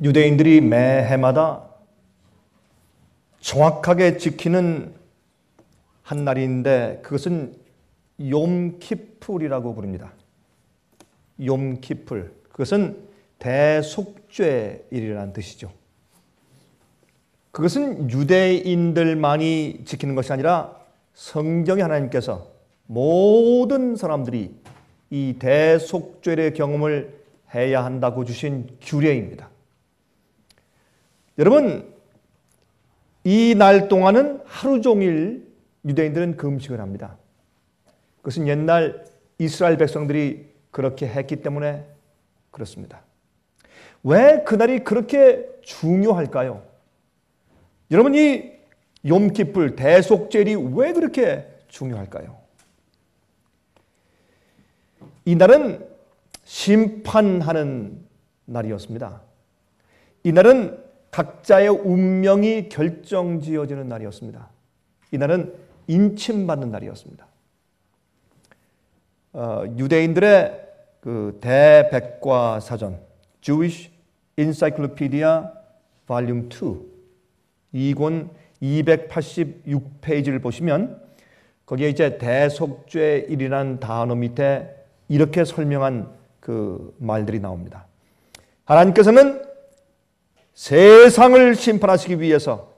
유대인들이 매 해마다 정확하게 지키는 한 날인데 그것은 욤키풀이라고 부릅니다. 욤키풀. 그것은 대속죄일이라는 뜻이죠. 그것은 유대인들만이 지키는 것이 아니라 성경의 하나님께서 모든 사람들이 이 대속죄의 경험을 해야 한다고 주신 규례입니다. 여러분, 이 날 동안은 하루 종일 유대인들은 금식을 합니다. 그것은 옛날 이스라엘 백성들이 그렇게 했기 때문에 그렇습니다. 왜 그날이 그렇게 중요할까요? 여러분, 이 욤키풀 대속죄일이 왜 그렇게 중요할까요? 이 날은 심판하는 날이었습니다. 이 날은 각자의 운명이 결정지어지는 날이었습니다. 이 날은 인침받는 날이었습니다. 유대인들의 그 대백과사전 Jewish Encyclopedia Volume 2 2권 286페이지를 보시면 거기에 이제 대속죄일이라는 단어 밑에 이렇게 설명한 그 말들이 나옵니다. 하나님께서는 세상을 심판하시기 위해서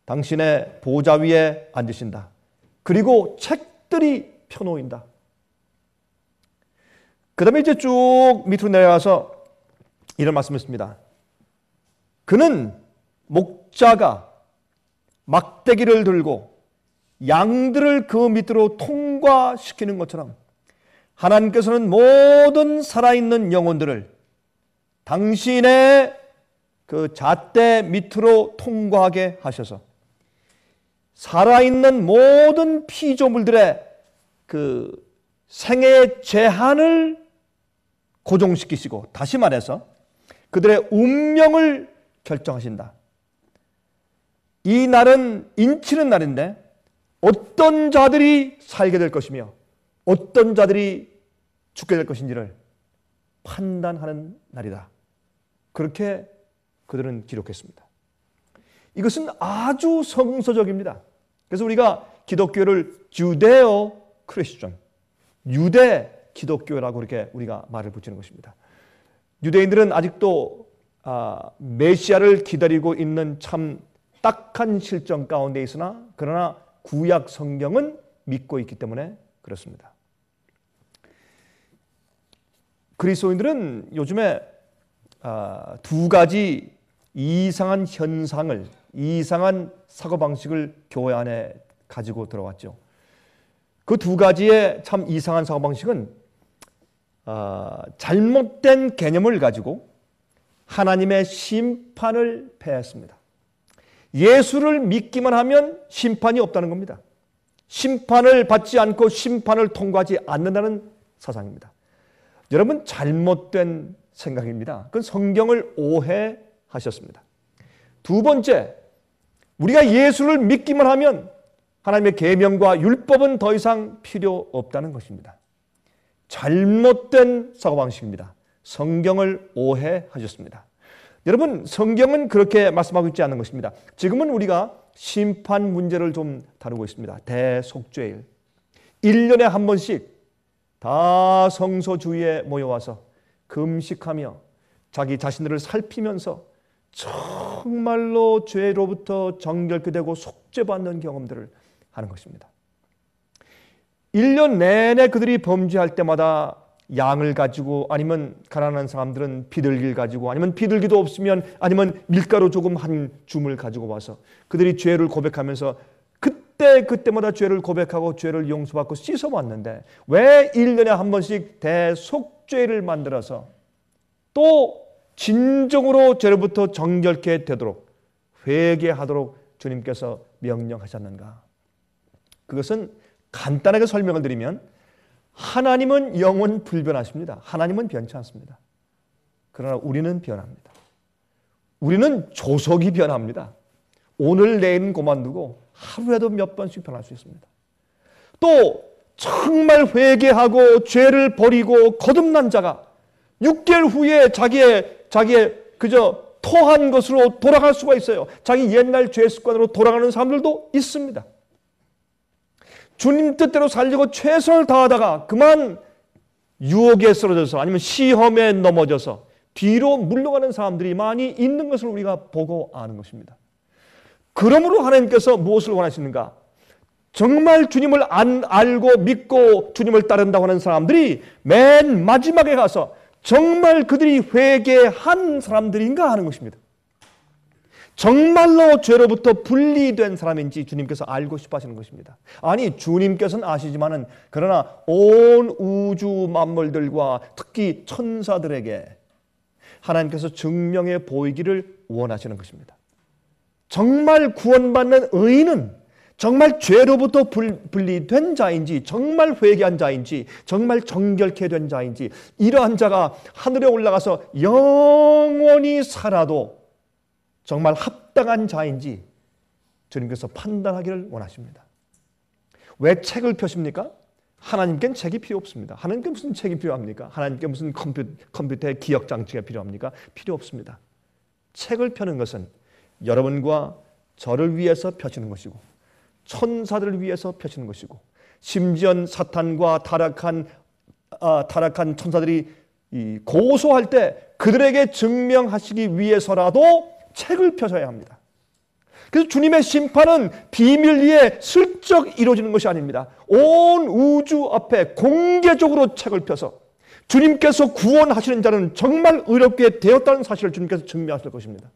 당신의 보좌 위에 앉으신다. 그리고 책들이 펴놓인다. 그 다음에 이제 쭉 밑으로 내려가서 이런 말씀을 했습니다. 그는 목자가 막대기를 들고 양들을 그 밑으로 통과시키는 것처럼 하나님께서는 모든 살아있는 영혼들을 당신의 그 잣대 밑으로 통과하게 하셔서 살아있는 모든 피조물들의 그 생애의 제한을 고정시키시고, 다시 말해서 그들의 운명을 결정하신다. 이 날은 인치는 날인데 어떤 자들이 살게 될 것이며 어떤 자들이 죽게 될 것인지를 판단하는 날이다. 그렇게 그들은 기록했습니다. 이것은 아주 성서적입니다. 그래서 우리가 기독교를 주데오 크리스천, 유대 기독교라고 이렇게 우리가 말을 붙이는 것입니다. 유대인들은 아직도 메시아를 기다리고 있는 참 딱한 실정 가운데 있으나 그러나 구약 성경은 믿고 있기 때문에 그렇습니다. 그리스도인들은 요즘에 두 가지 이상한 현상을, 이상한 사고방식을 교회 안에 가지고 들어왔죠. 그 두 가지의 참 이상한 사고방식은 잘못된 개념을 가지고 하나님의 심판을 폐했습니다. 예수를 믿기만 하면 심판이 없다는 겁니다. 심판을 받지 않고 심판을 통과하지 않는다는 사상입니다. 여러분, 잘못된 생각입니다. 그건 성경을 오해하셨습니다. 두 번째, 우리가 예수를 믿기만 하면 하나님의 계명과 율법은 더 이상 필요 없다는 것입니다. 잘못된 사고방식입니다. 성경을 오해하셨습니다. 여러분, 성경은 그렇게 말씀하고 있지 않은 것입니다. 지금은 우리가 심판 문제를 좀 다루고 있습니다. 대속죄일. 1년에 한 번씩 다 성소 주위에 모여와서 금식하며 자기 자신들을 살피면서 정말로 죄로부터 정결케 되고 속죄받는 경험들을 하는 것입니다. 1년 내내 그들이 범죄할 때마다 양을 가지고, 아니면 가난한 사람들은 비둘기를 가지고, 아니면 비둘기도 없으면 아니면 밀가루 조금 한 줌을 가지고 와서 그들이 죄를 고백하면서 그때마다 죄를 고백하고 죄를 용서받고 씻어왔는데 왜 1년에 한 번씩 대속죄를 만들어서 또 진정으로 죄로부터 정결케 되도록 회개하도록 주님께서 명령하셨는가? 그것은 간단하게 설명을 드리면 하나님은 영원 불변하십니다. 하나님은 변치 않습니다. 그러나 우리는 변합니다. 우리는 조속이 변합니다. 오늘 내일은 그만두고 하루에도 몇 번씩 변할 수 있습니다. 또 정말 회개하고 죄를 버리고 거듭난 자가 6개월 후에 자기의 그저 토한 것으로 돌아갈 수가 있어요. 자기 옛날 죄 습관으로 돌아가는 사람들도 있습니다. 주님 뜻대로 살려고 최선을 다하다가 그만 유혹에 쓰러져서 아니면 시험에 넘어져서 뒤로 물러가는 사람들이 많이 있는 것을 우리가 보고 아는 것입니다. 그러므로 하나님께서 무엇을 원하시는가? 정말 주님을 알고 믿고 주님을 따른다고 하는 사람들이 맨 마지막에 가서 정말 그들이 회개한 사람들인가 하는 것입니다. 정말로 죄로부터 분리된 사람인지 주님께서 알고 싶어 하시는 것입니다. 아니, 주님께서는 아시지만은 그러나 온 우주 만물들과 특히 천사들에게 하나님께서 증명해 보이기를 원하시는 것입니다. 정말 구원받는 의인은 정말 죄로부터 분리된 자인지, 정말 회개한 자인지, 정말 정결케 된 자인지, 이러한 자가 하늘에 올라가서 영원히 살아도 정말 합당한 자인지 주님께서 판단하기를 원하십니다. 왜 책을 펴십니까? 하나님께는 책이 필요 없습니다. 하나님께 무슨 책이 필요합니까? 하나님께 무슨 컴퓨터의 기억 장치가 필요합니까? 필요 없습니다. 책을 펴는 것은 여러분과 저를 위해서 펴시는 것이고 천사들을 위해서 펴시는 것이고 심지어 사탄과 타락한 천사들이 고소할 때 그들에게 증명하시기 위해서라도 책을 펴셔야 합니다. 그래서 주님의 심판은 비밀 위에 슬쩍 이루어지는 것이 아닙니다. 온 우주 앞에 공개적으로 책을 펴서 주님께서 구원하시는 자는 정말 의롭게 되었다는 사실을 주님께서 증명하실 것입니다.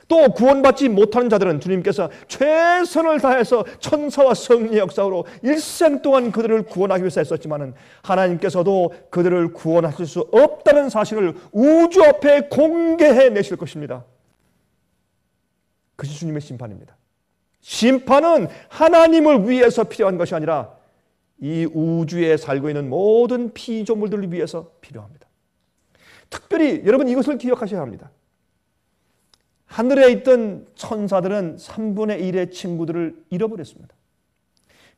또 구원받지 못하는 자들은 주님께서 최선을 다해서 천사와 성령의 역사로 일생 동안 그들을 구원하기 위해서 했었지만 하나님께서도 그들을 구원하실 수 없다는 사실을 우주 앞에 공개해 내실 것입니다. 그것이 주님의 심판입니다. 심판은 하나님을 위해서 필요한 것이 아니라 이 우주에 살고 있는 모든 피조물들을 위해서 필요합니다. 특별히 여러분 이것을 기억하셔야 합니다. 하늘에 있던 천사들은 3분의 1의 친구들을 잃어버렸습니다.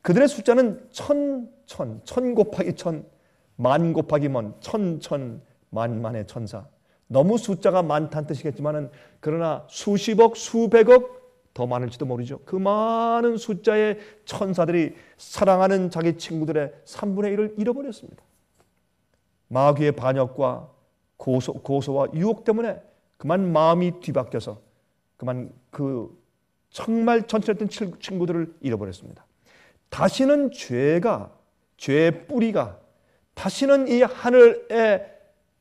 그들의 숫자는 천 곱하기 천, 만 곱하기 만의 천사. 너무 숫자가 많다는 뜻이겠지만 그러나 수십억, 수백억 더 많을지도 모르죠. 그 많은 숫자의 천사들이 사랑하는 자기 친구들의 3분의 1을 잃어버렸습니다. 마귀의 반역과 고소와 유혹 때문에 그만 마음이 뒤바뀌어서 그만 정말 전철했던 친구들을 잃어버렸습니다. 다시는 죄의 뿌리가 다시는 이 하늘에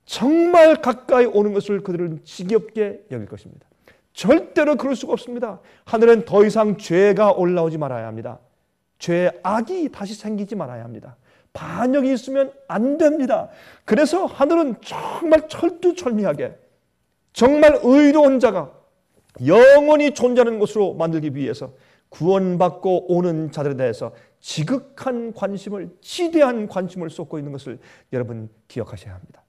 정말 가까이 오는 것을 그들은 지겹게 여길 것입니다. 절대로 그럴 수가 없습니다. 하늘엔 더 이상 죄가 올라오지 말아야 합니다. 죄의 악이 다시 생기지 말아야 합니다. 반역이 있으면 안 됩니다. 그래서 하늘은 정말 철두철미하게 정말 의로운 자가 영원히 존재하는 곳으로 만들기 위해서 구원받고 오는 자들에 대해서 지극한 관심을, 지대한 관심을 쏟고 있는 것을 여러분 기억하셔야 합니다.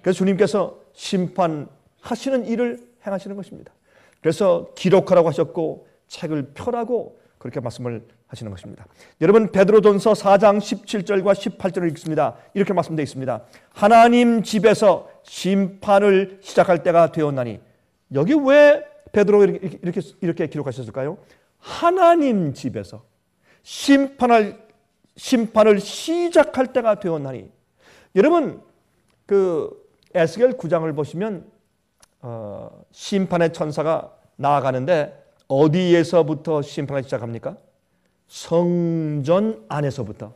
그래서 주님께서 심판하시는 일을 행하시는 것입니다. 그래서 기록하라고 하셨고 책을 펴라고 그렇게 말씀을 하시는 것입니다. 여러분 베드로전서 4장 17절과 18절을 읽습니다. 이렇게 말씀되어 있습니다. 하나님 집에서 심판을 시작할 때가 되었나니. 여기 왜 베드로가 이렇게 기록하셨을까요? 하나님 집에서 심판을 시작할 때가 되었나니. 여러분 에스겔 9장을 보시면 심판의 천사가 나아가는데 어디에서부터 심판을 시작합니까? 성전 안에서부터,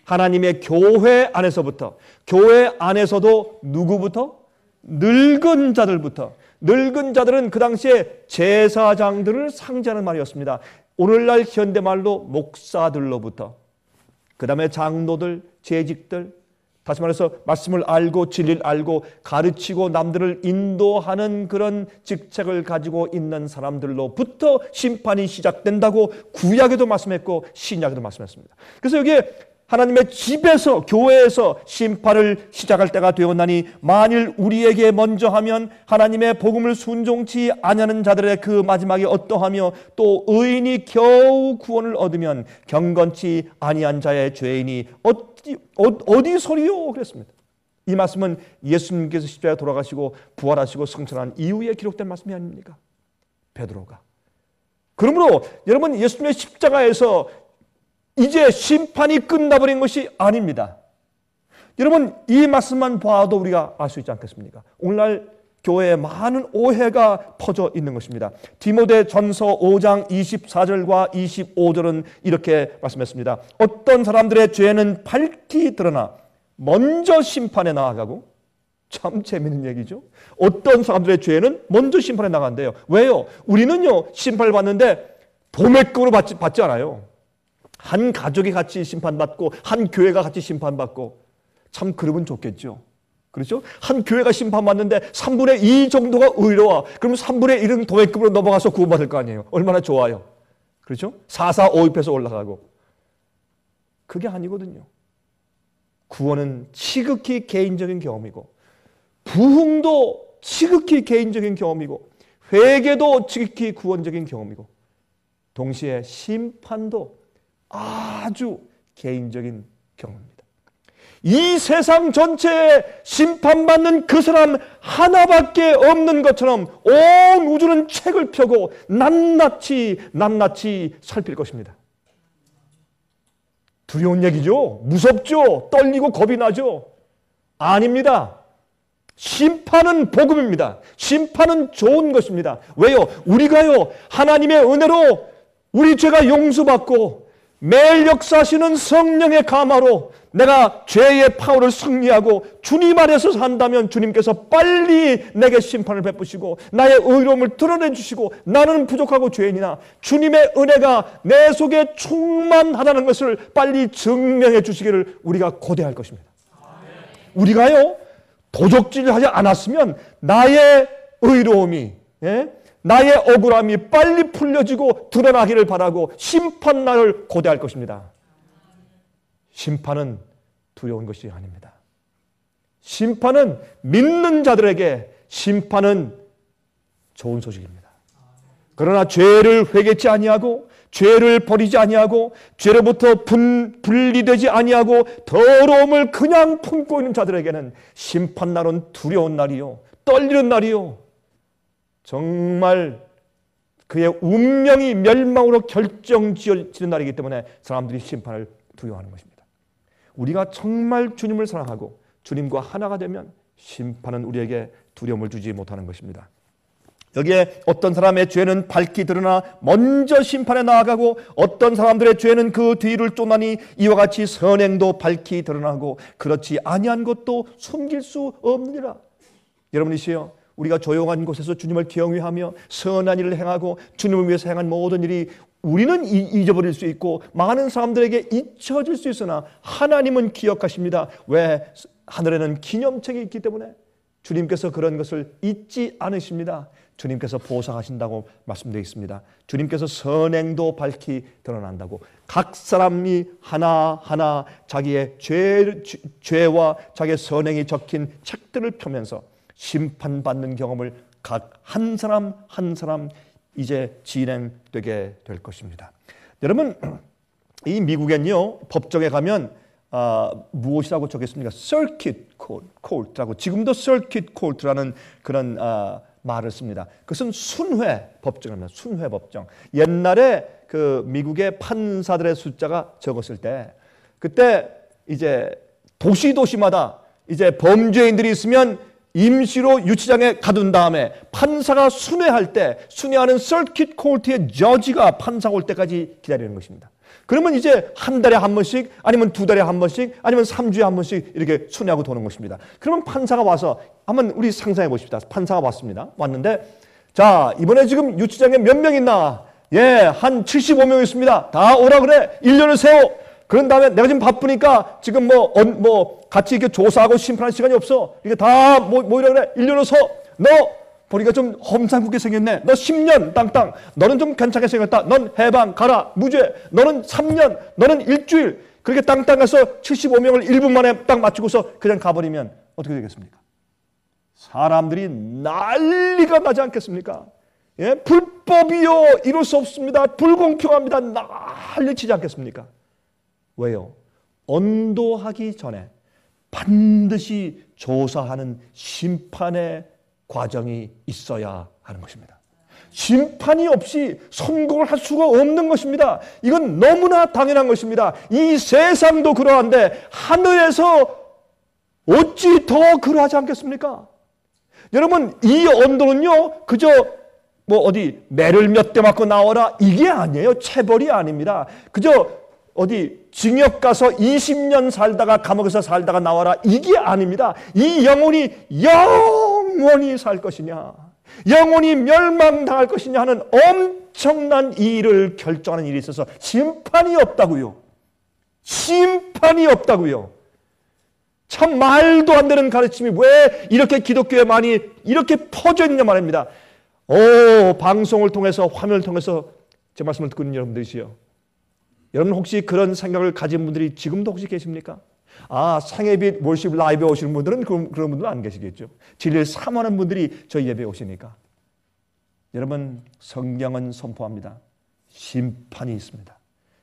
하나님의 교회 안에서부터, 교회 안에서도 누구부터? 늙은 자들부터. 늙은 자들은 그 당시에 제사장들을 상징하는 말이었습니다. 오늘날 현대말로 목사들로부터, 그 다음에 장로들, 재직들, 다시 말해서 말씀을 알고 진리를 알고 가르치고 남들을 인도하는 그런 직책을 가지고 있는 사람들로부터 심판이 시작된다고 구약에도 말씀했고 신약에도 말씀했습니다. 그래서 여기에 하나님의 집에서, 교회에서 심판을 시작할 때가 되었나니 만일 우리에게 먼저 하면 하나님의 복음을 순종치 아니하는 자들의 그 마지막이 어떠하며 또 의인이 겨우 구원을 얻으면 경건치 아니한 자의 죄인이 어디서리요? 그랬습니다. 이 말씀은 예수님께서 십자가에 돌아가시고 부활하시고 승천한 이후에 기록된 말씀이 아닙니까? 베드로가. 그러므로 여러분, 예수님의 십자가에서 이제 심판이 끝나버린 것이 아닙니다. 여러분, 이 말씀만 봐도 우리가 알 수 있지 않겠습니까? 오늘날 교회에 많은 오해가 퍼져 있는 것입니다. 디모데전서 5장 24절과 25절은 이렇게 말씀했습니다. 어떤 사람들의 죄는 밝히 드러나 먼저 심판에 나아가고, 참 재미있는 얘기죠. 어떤 사람들의 죄는 먼저 심판에 나간대요. 왜요? 우리는요, 심판을 받는데 도매금으로 받지 않아요. 한 가족이 같이 심판받고 한 교회가 같이 심판받고, 참 그러면 좋겠죠. 그렇죠? 한 교회가 심판받는데 3분의 2 정도가 의로와, 그럼 3분의 1은 도매금으로 넘어가서 구원받을 거 아니에요. 얼마나 좋아요. 그렇죠? 4456에서 올라가고. 그게 아니거든요. 구원은 지극히 개인적인 경험이고, 부흥도 지극히 개인적인 경험이고, 회개도 지극히 구원적인 경험이고, 동시에 심판도 아주 개인적인 경험입니다. 이 세상 전체에 심판받는 그 사람 하나밖에 없는 것처럼 온 우주는 책을 펴고 낱낱이 살필 것입니다. 두려운 얘기죠. 무섭죠. 떨리고 겁이 나죠. 아닙니다. 심판은 복음입니다. 심판은 좋은 것입니다. 왜요? 우리가요, 하나님의 은혜로 우리 죄가 용서받고 매일 역사하시는 성령의 감화로 내가 죄의 파워를 승리하고 주님 안에서 산다면 주님께서 빨리 내게 심판을 베푸시고 나의 의로움을 드러내 주시고, 나는 부족하고 죄인이나 주님의 은혜가 내 속에 충만하다는 것을 빨리 증명해 주시기를 우리가 고대할 것입니다. 우리가요, 도적질을 하지 않았으면 나의 의로움이, 나의 억울함이 빨리 풀려지고 드러나기를 바라고 심판날을 고대할 것입니다. 심판은 두려운 것이 아닙니다. 심판은 믿는 자들에게 심판은 좋은 소식입니다. 그러나 죄를 회개치 아니하고 죄를 버리지 아니하고 죄로부터 분리되지 아니하고 더러움을 그냥 품고 있는 자들에게는 심판날은 두려운 날이요, 떨리는 날이요, 정말 그의 운명이 멸망으로 결정지어지는 날이기 때문에 사람들이 심판을 두려워하는 것입니다. 우리가 정말 주님을 사랑하고 주님과 하나가 되면 심판은 우리에게 두려움을 주지 못하는 것입니다. 여기에 어떤 사람의 죄는 밝히 드러나 먼저 심판에 나아가고 어떤 사람들의 죄는 그 뒤를 쫓나니 이와 같이 선행도 밝히 드러나고 그렇지 아니한 것도 숨길 수 없느니라. 여러분이시여, 우리가 조용한 곳에서 주님을 경외하며 선한 일을 행하고 주님을 위해서 행한 모든 일이 우리는 잊어버릴 수 있고 많은 사람들에게 잊혀질 수 있으나 하나님은 기억하십니다. 왜? 하늘에는 기념책이 있기 때문에 주님께서 그런 것을 잊지 않으십니다. 주님께서 보상하신다고 말씀되어 있습니다. 주님께서 선행도 밝히 드러난다고, 각 사람이 하나하나 자기의 죄와 자기의 선행이 적힌 책들을 펴면서 심판받는 경험을 각 한 사람 한 사람 이제 진행되게 될 것입니다. 여러분, 이 미국엔요, 법정에 가면 무엇이라고 적혔습니까? Circuit Court라고, 지금도 Circuit Court라는 그런 말을 씁니다. 그것은 순회 법정입니다. 순회 법정. 옛날에 그 미국의 판사들의 숫자가 적었을 때, 그때 이제 도시마다 이제 범죄인들이 있으면 임시로 유치장에 가둔 다음에 판사가 순회할 때 순회하는 서킷 코트의 저지가 판사가 올 때까지 기다리는 것입니다. 그러면 이제 한 달에 한 번씩 아니면 두 달에 한 번씩 아니면 3주에 한 번씩 이렇게 순회하고 도는 것입니다. 그러면 판사가 와서 한번 우리 상상해 보십시다. 판사가 왔습니다. 왔는데, 자, 이번에 지금 유치장에 몇 명 있나? 예, 한 75명 있습니다. 다 오라 그래. 1년을 세워. 그런 다음에 내가 지금 바쁘니까 지금 같이 이렇게 조사하고 심판할 시간이 없어. 이게 다 모이라 그래. 1년을 서. 너 보니까 좀 험상궂게 생겼네. 너 10년 땅땅. 너는 좀 괜찮게 생겼다. 넌 해방 가라. 무죄. 너는 3년. 너는 일주일. 그렇게 땅땅 가서 75명을 1분 만에 딱 맞추고서 그냥 가버리면 어떻게 되겠습니까? 사람들이 난리가 나지 않겠습니까? 예? 불법이요. 이럴 수 없습니다. 불공평합니다. 난리치지 않겠습니까? 왜요? 언도하기 전에 반드시 조사하는 심판의 과정이 있어야 하는 것입니다. 심판이 없이 선고를 할 수가 없는 것입니다. 이건 너무나 당연한 것입니다. 이 세상도 그러한데 하늘에서 어찌 더 그러하지 않겠습니까? 여러분, 이 언도는요, 그저 어디 매를 몇 대 맞고 나와라 이게 아니에요. 체벌이 아닙니다. 그저 어디 징역 가서 20년 살다가 감옥에서 살다가 나와라 이게 아닙니다. 이 영혼이 영원히 살 것이냐, 영원히 멸망당할 것이냐 하는 엄청난 일을 결정하는 일이 있어서 심판이 없다고요. 심판이 없다고요. 참 말도 안 되는 가르침이 왜 이렇게 기독교에 많이 이렇게 퍼져 있느냐 말입니다. 방송을 통해서, 화면을 통해서 제 말씀을 듣고 있는 여러분들이시요, 여러분 혹시 그런 생각을 가진 분들이 지금도 혹시 계십니까? 상해빛 월십 라이브에 오시는 분들은 그런 분들은 안 계시겠죠. 진리를 사모하는 분들이 저희 예배에 오시니까. 여러분, 성경은 선포합니다. 심판이 있습니다.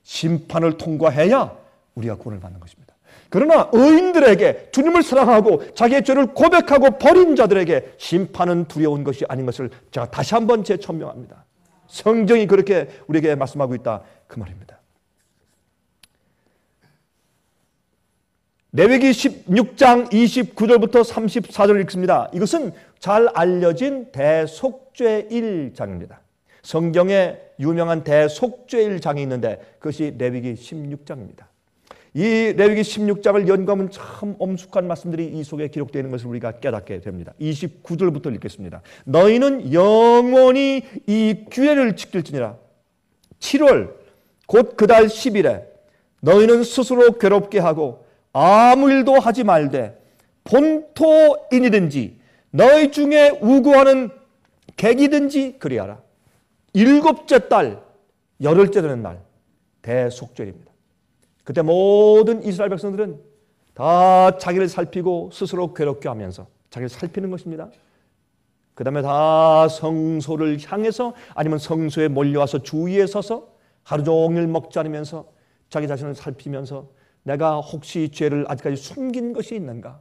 심판을 통과해야 우리가 구원을 받는 것입니다. 그러나 의인들에게, 주님을 사랑하고 자기의 죄를 고백하고 버린 자들에게 심판은 두려운 것이 아닌 것을 제가 다시 한번 재천명합니다. 성경이 그렇게 우리에게 말씀하고 있다, 그 말입니다. 레위기 16장 29절부터 34절을 읽습니다. 이것은 잘 알려진 대속죄일 장입니다. 성경에 유명한 대속죄일 장이 있는데 그것이 레위기 16장입니다. 이 레위기 16장을 연구하면 참 엄숙한 말씀들이 이 속에 기록되어 있는 것을 우리가 깨닫게 됩니다. 29절부터 읽겠습니다. 너희는 영원히 이 규례를 지킬지니라. 7월 곧 그 달 10일에 너희는 스스로 괴롭게 하고 아무 일도 하지 말되 본토인이든지 너희 중에 우고하는 객이든지 그리하라. 7째 달 열흘째 되는 날 대속죄입니다. 그때 모든 이스라엘 백성들은 다 자기를 살피고 스스로 괴롭게 하면서 자기를 살피는 것입니다. 그 다음에 다 성소를 향해서 아니면 성소에 몰려와서 주위에 서서 하루 종일 먹지 않으면서 자기 자신을 살피면서 내가 혹시 죄를 아직까지 숨긴 것이 있는가?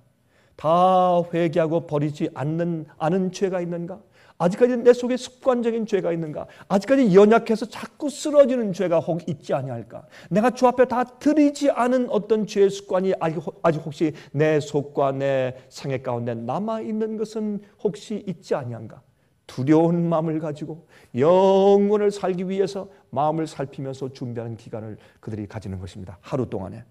다 회개하고 버리지 않는 죄가 있는가? 아직까지 내 속에 습관적인 죄가 있는가? 아직까지 연약해서 자꾸 쓰러지는 죄가 혹 있지 아니할까? 내가 주 앞에 다 드리지 않은 어떤 죄의 습관이 아직 혹시 내 속과 내 생애 가운데 남아있는 것은 혹시 있지 아니한가? 두려운 마음을 가지고 영혼을 살기 위해서 마음을 살피면서 준비하는 기간을 그들이 가지는 것입니다. 하루 동안에.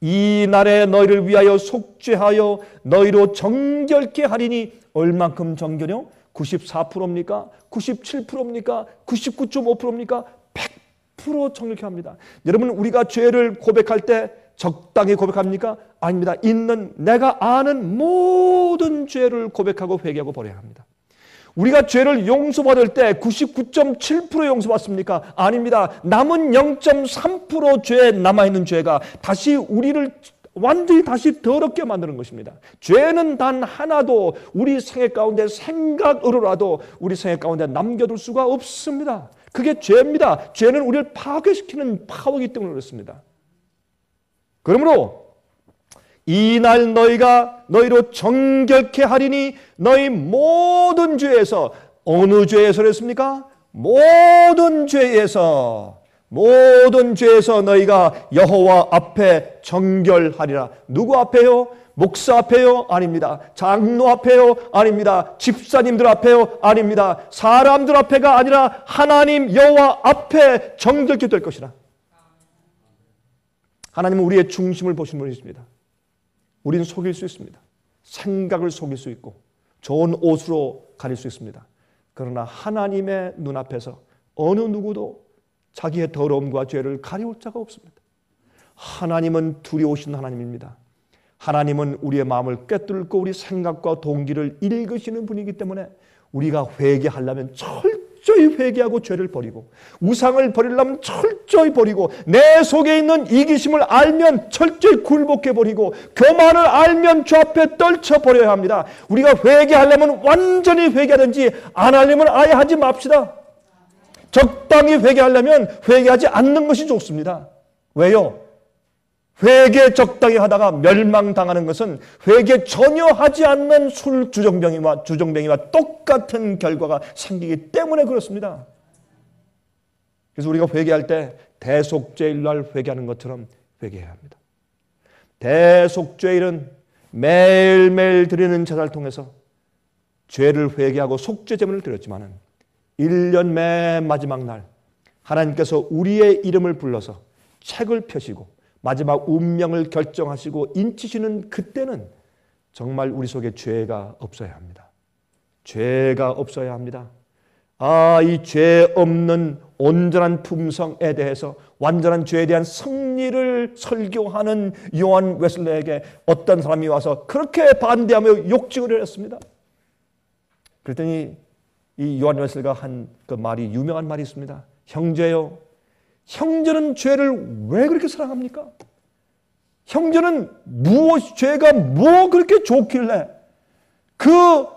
이 날에 너희를 위하여 속죄하여 너희로 정결케 하리니 얼만큼 정결요? 94%입니까? 97%입니까? 99.5%입니까? 100% 정결케 합니다. 여러분, 우리가 죄를 고백할 때 적당히 고백합니까? 아닙니다. 내가 아는 모든 죄를 고백하고 회개하고 버려야 합니다. 우리가 죄를 용서받을 때 99.7% 용서받습니까? 아닙니다. 남은 0.3% 죄에 남아있는 죄가 다시 우리를 완전히 다시 더럽게 만드는 것입니다. 죄는 단 하나도 우리 생애 가운데 생각으로라도 우리 생애 가운데 남겨둘 수가 없습니다. 그게 죄입니다. 죄는 우리를 파괴시키는 파워이기 때문에 그렇습니다. 그러므로 이날 너희로 정결케 하리니 너희 모든 죄에서, 어느 죄에서 그랬습니까? 모든 죄에서 너희가 여호와 앞에 정결하리라. 누구 앞에요? 목사 앞에요? 아닙니다. 장로 앞에요? 아닙니다. 집사님들 앞에요? 아닙니다. 사람들 앞에가 아니라 하나님 여호와 앞에 정결케 될 것이라. 하나님은 우리의 중심을 보신 분이십니다. 우리는 속일 수 있습니다. 생각을 속일 수 있고 좋은 옷으로 가릴 수 있습니다. 그러나 하나님의 눈앞에서 어느 누구도 자기의 더러움과 죄를 가리울 자가 없습니다. 하나님은 두려우신 하나님입니다. 하나님은 우리의 마음을 꿰뚫고 우리 생각과 동기를 읽으시는 분이기 때문에 우리가 회개하려면 철저히 회개하고 죄를 버리고, 우상을 버리려면 철저히 버리고, 내 속에 있는 이기심을 알면 철저히 굴복해버리고, 교만을 알면 주 앞에 떨쳐버려야 합니다. 우리가 회개하려면 완전히 회개하든지 안 하려면 아예 하지 맙시다. 적당히 회개하려면 회개하지 않는 것이 좋습니다. 왜요? 회개 적당히 하다가 멸망당하는 것은 회개 전혀 하지 않는 술 주정뱅이와 똑같은 결과가 생기기 때문에 그렇습니다. 그래서 우리가 회개할 때 대속죄일 날 회개하는 것처럼 회개해야 합니다. 대속죄일은 매일매일 드리는 제사를 통해서 죄를 회개하고 속죄 제물을 드렸지만은 1년 맨 마지막 날 하나님께서 우리의 이름을 불러서 책을 펴시고 마지막 운명을 결정하시고 인치시는 그때는 정말 우리 속에 죄가 없어야 합니다. 죄가 없어야 합니다. 이 죄 없는 온전한 품성에 대해서 완전한 죄에 대한 승리를 설교하는 요한 웨슬레에게 어떤 사람이 와서 그렇게 반대하며 욕짓을 했습니다. 그랬더니 이 요한 웨슬레가 한 그 말이 유명한 말이 있습니다. 형제요, 형제는 죄를 왜 그렇게 사랑합니까? 형제는 죄가 뭐 그렇게 좋길래 그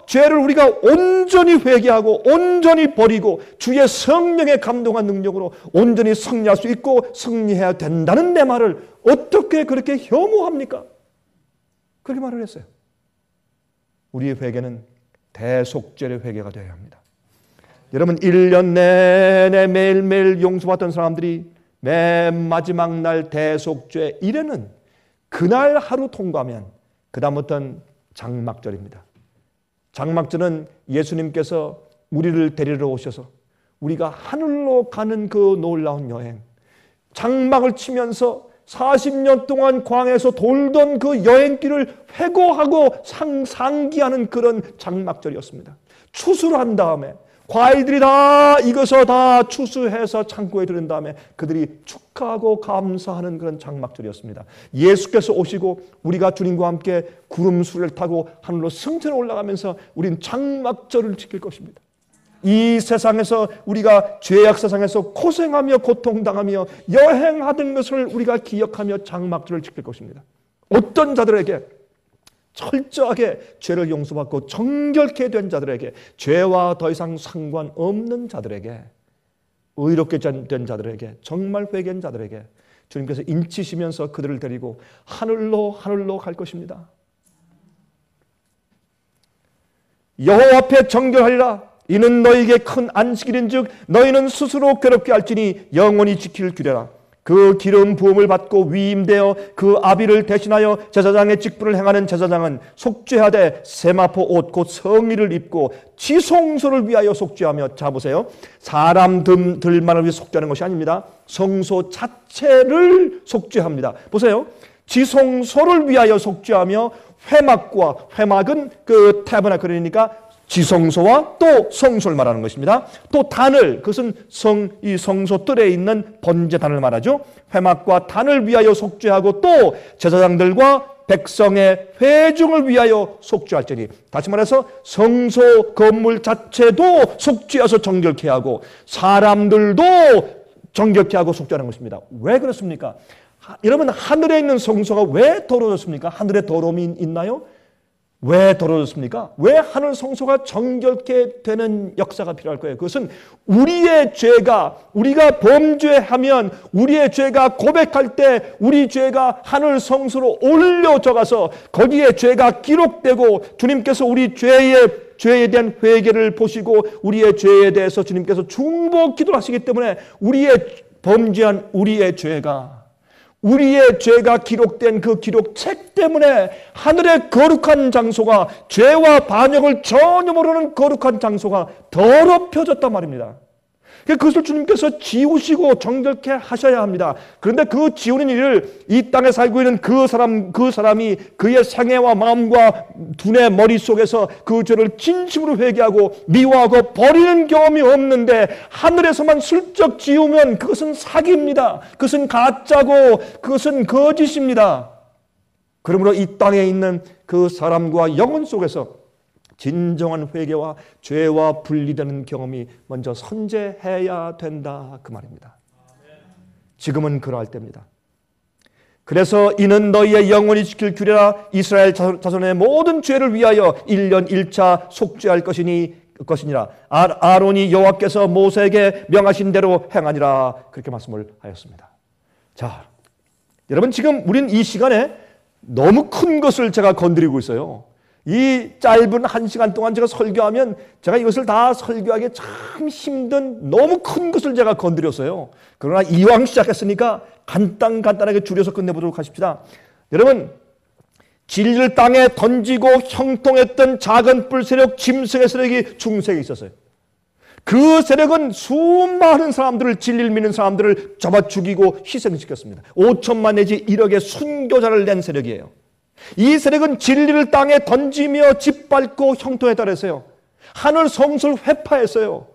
죄를 우리가 온전히 회개하고 온전히 버리고 주의 성령의 감동한 능력으로 온전히 승리할 수 있고 승리해야 된다는 내 말을 어떻게 그렇게 혐오합니까? 그렇게 말을 했어요. 우리의 회개는 대속죄의 회개가 되어야 합니다. 여러분, 1년 내내 매일매일 용서받던 사람들이 맨 마지막 날 대속죄 이래는 그날 하루 통과하면 그 다음부터는 장막절입니다. 장막절은 예수님께서 우리를 데리러 오셔서 우리가 하늘로 가는 그 놀라운 여행, 장막을 치면서 40년 동안 광야에서 돌던 그 여행길을 회고하고 상기하는 그런 장막절이었습니다. 추수를 한 다음에 과일들이 다 익어서 다 추수해서 창고에 들은 다음에 그들이 축하하고 감사하는 그런 장막절이었습니다. 예수께서 오시고 우리가 주님과 함께 구름 수레를 타고 하늘로 승천에 올라가면서 우린 장막절을 지킬 것입니다. 이 세상에서 우리가 죄악 세상에서 고생하며 고통당하며 여행하던 것을 우리가 기억하며 장막절을 지킬 것입니다. 어떤 자들에게 철저하게 죄를 용서받고 정결케 된 자들에게, 죄와 더 이상 상관없는 자들에게, 의롭게 된 자들에게, 정말 회개한 자들에게 주님께서 인치시면서 그들을 데리고 하늘로 갈 것입니다. 여호와 앞에 정결하리라. 이는 너희에게 큰 안식일인즉 너희는 스스로 괴롭게 할지니 영원히 지킬 규례라. 그 기름 부음을 받고 위임되어 그 아비를 대신하여 제사장의 직분을 행하는 제사장은 속죄하되 세마포 옷 곧 성의를 입고 지성소를 위하여 속죄하며, 자 보세요, 사람들만을 위해 속죄하는 것이 아닙니다. 성소 자체를 속죄합니다. 보세요, 지성소를 위하여 속죄하며 회막은 그 태버나클이니까 지성소와 또 성소를 말하는 것입니다. 또 단을, 그것은 이 성소 뜰에 있는 번제단을 말하죠. 회막과 단을 위하여 속죄하고 또 제사장들과 백성의 회중을 위하여 속죄할지니, 다시 말해서 성소 건물 자체도 속죄해서 정결케 하고 사람들도 정결케 하고 속죄하는 것입니다. 왜 그렇습니까? 여러분, 하늘에 있는 성소가 왜 더러워졌습니까? 하늘에 더러움이 있나요? 왜 더러워졌습니까? 왜 하늘 성소가 정결케 되는 역사가 필요할 거예요? 그것은 우리의 죄가, 우리가 범죄하면 우리의 죄가 고백할 때 우리 죄가 하늘 성소로 올려져가서 거기에 죄가 기록되고 주님께서 우리 죄에 대한 회개를 보시고 우리의 죄에 대해서 주님께서 중보 기도를 하시기 때문에 범죄한 우리의 죄가 기록된 그 기록책 때문에 하늘의 거룩한 장소가, 죄와 반역을 전혀 모르는 거룩한 장소가 더럽혀졌단 말입니다. 그것을 주님께서 지우시고 정결케 하셔야 합니다. 그런데 그 지우는 일을 이 땅에 살고 있는 그 사람이 그의 생애와 마음과 두뇌 머릿속에서 그 죄를 진심으로 회개하고 미워하고 버리는 경험이 없는데 하늘에서만 슬쩍 지우면 그것은 사기입니다. 그것은 가짜고 그것은 거짓입니다. 그러므로 이 땅에 있는 그 사람과 영혼 속에서 진정한 회개와 죄와 분리되는 경험이 먼저 선재해야 된다, 그 말입니다. 지금은 그러할 때입니다. 그래서 이는 너희의 영원히 지킬 규례라. 이스라엘 자손의 모든 죄를 위하여 1년 1차 속죄할 것이니라. 아론이 여호와께서 모세에게 명하신 대로 행하니라. 그렇게 말씀을 하였습니다. 자, 여러분 지금 우린 이 시간에 너무 큰 것을 제가 건드리고 있어요. 이 짧은 1시간 동안 제가 설교하면 제가 이것을 다 설교하기 참 힘든 너무 큰 것을 제가 건드렸어요. 그러나 이왕 시작했으니까 간단하게 줄여서 끝내보도록 하십시다. 여러분, 진리를 땅에 던지고 형통했던 작은 뿔 세력, 짐승의 세력이 중세에 있었어요. 그 세력은 수많은 사람들을, 진리를 믿는 사람들을 잡아 죽이고 희생시켰습니다. 5천만 내지 1억의 순교자를 낸 세력이에요. 이 세력은 진리를 땅에 던지며 짓밟고 형통에 달했어요. 하늘 성소를 회파했어요.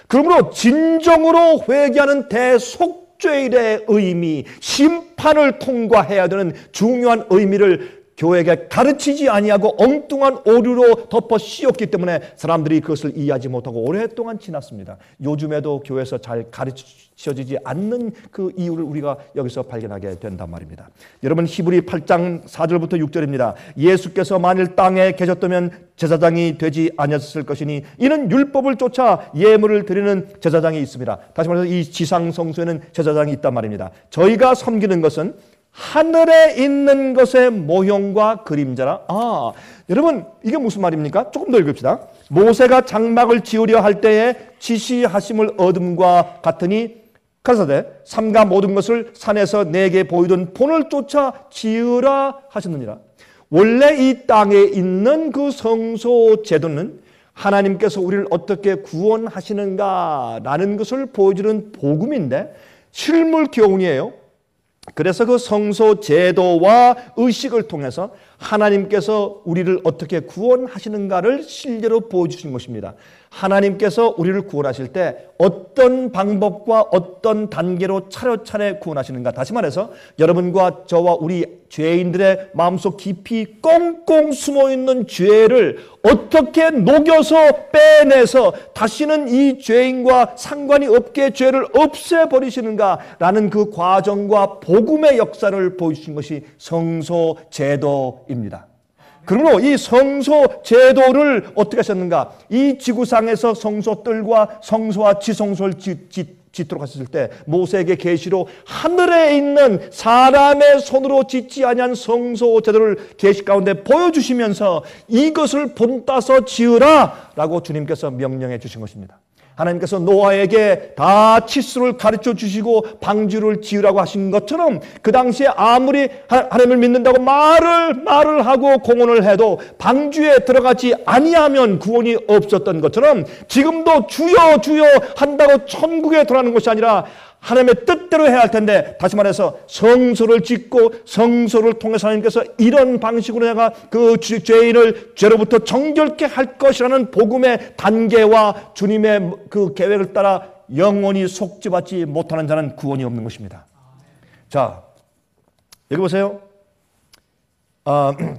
그러므로 진정으로 회개하는 대속죄일의 의미, 심판을 통과해야 되는 중요한 의미를 교회에게 가르치지 아니하고 엉뚱한 오류로 덮어 씌웠기 때문에 사람들이 그것을 이해하지 못하고 오랫동안 지났습니다. 요즘에도 교회에서 잘 가르쳐지지 않는 그 이유를 우리가 여기서 발견하게 된단 말입니다. 여러분, 히브리 8장 4절부터 6절입니다. 예수께서 만일 땅에 계셨다면 제사장이 되지 아니었을 것이니 이는 율법을 쫓아 예물을 드리는 제사장이 있습니다. 다시 말해서 이 지상성소에는 제사장이 있단 말입니다. 저희가 섬기는 것은 하늘에 있는 것의 모형과 그림자라. 여러분, 이게 무슨 말입니까? 조금 더 읽읍시다. 모세가 장막을 지으려 할 때에 지시하심을 얻음과 같으니 가라사대 삼가 모든 것을 산에서 내게 보이던 본을 쫓아 지으라 하셨느니라. 원래 이 땅에 있는 그 성소 제도는 하나님께서 우리를 어떻게 구원하시는가라는 것을 보여주는 복음인데 실물 교훈이에요. 그래서 그 성소 제도와 의식을 통해서 하나님께서 우리를 어떻게 구원하시는가를 실제로 보여주신 것입니다. 하나님께서 우리를 구원하실 때 어떤 방법과 어떤 단계로 차례차례 구원하시는가. 다시 말해서 여러분과 저와 우리 죄인들의 마음속 깊이 꽁꽁 숨어있는 죄를 어떻게 녹여서 빼내서 다시는 이 죄인과 상관이 없게 죄를 없애버리시는가라는 그 과정과 복음의 역사를 보여주신 것이 성소 제도입니다. 그러므로 이 성소 제도를 어떻게 하셨는가? 이 지구상에서 성소들과 성소와 지성소를 짓도록 하셨을 때 모세에게 계시로 하늘에 있는 사람의 손으로 짓지 아니한 성소 제도를 계시 가운데 보여주시면서 이것을 본따서 지으라 라고 주님께서 명령해 주신 것입니다. 하나님께서 노아에게 다 치수를 가르쳐 주시고 방주를 지으라고 하신 것처럼 그 당시에 아무리 하나님을 믿는다고 말을 하고 공언을 해도 방주에 들어가지 아니하면 구원이 없었던 것처럼 지금도 주여 주여 한다고 천국에 들어가는 것이 아니라 하나님의 뜻대로 해야 할 텐데, 다시 말해서 성소를 짓고 성소를 통해서 하나님께서 이런 방식으로 내가 그 죄인을 죄로부터 정결케 할 것이라는 복음의 단계와 주님의 그 계획을 따라 영원히 속죄받지 못하는 자는 구원이 없는 것입니다. 자, 여기 보세요.